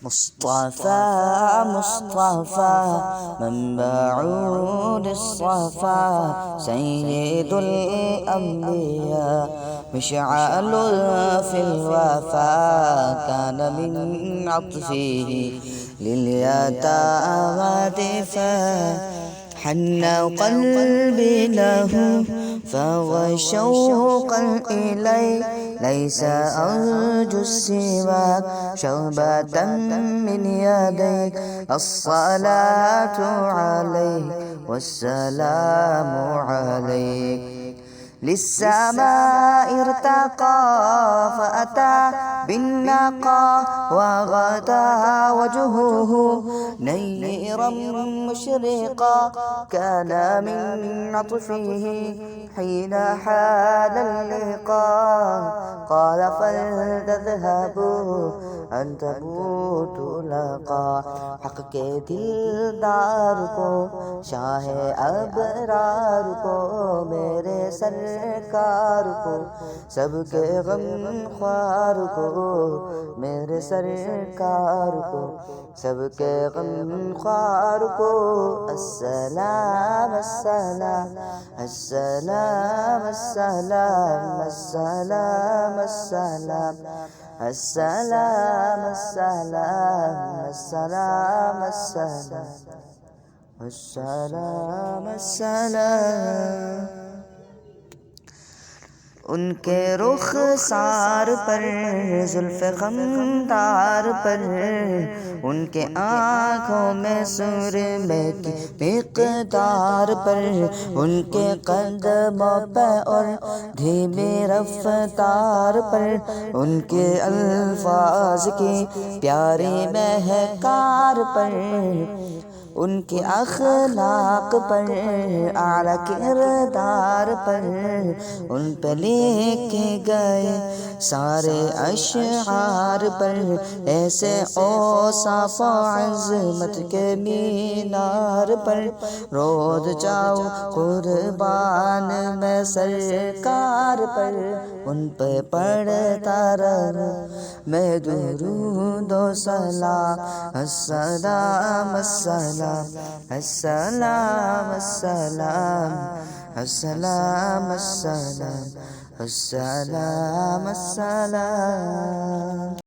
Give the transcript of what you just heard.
مصطفى مصطفى منبع للصفا سيد الأنبياء مشعل في الوفا كان من عطفه لليتامى دفاع حن قلبي له فهو شوقا إليه ليس أرجو السواك شربة من يديك الصلاة عليك والسلام عليك للسماء ارتقى فأتى بالنقى وغدا وجهه نيرا مشرقا كان من عطفه حين حال اللقاء قال فلتذهبوا أن تموتوا لقا حق کے دلدار کو شاہ ابرار کو میرے سرکار کو سب کے غم خوار کو میرے سرکار کو سب کے غم خوار کو السلام السلام السلام السلام السلام السلام السلام السلام السلام السلام السلام السلام ان کے رخسار پر زلف خمدار پر ان کے آنکھوں میں سرمے کی مقدار پر ان کے قدموں پہ اور دھیمی رفتار پر ان کے الفاظ کی پیاری مہکار پر ان کے اخلاق پر اعلیٰ کردار پر ان پہ لکھے گئے سارے اشعار پر ایسے اوصاف و عظمت کے مینار پر روز جاؤ قربان میں سرکار پر ان پہ پڑھتا رہوں میں درود و سلام السلام السلام السلام السلام السلام السلام السلام السلام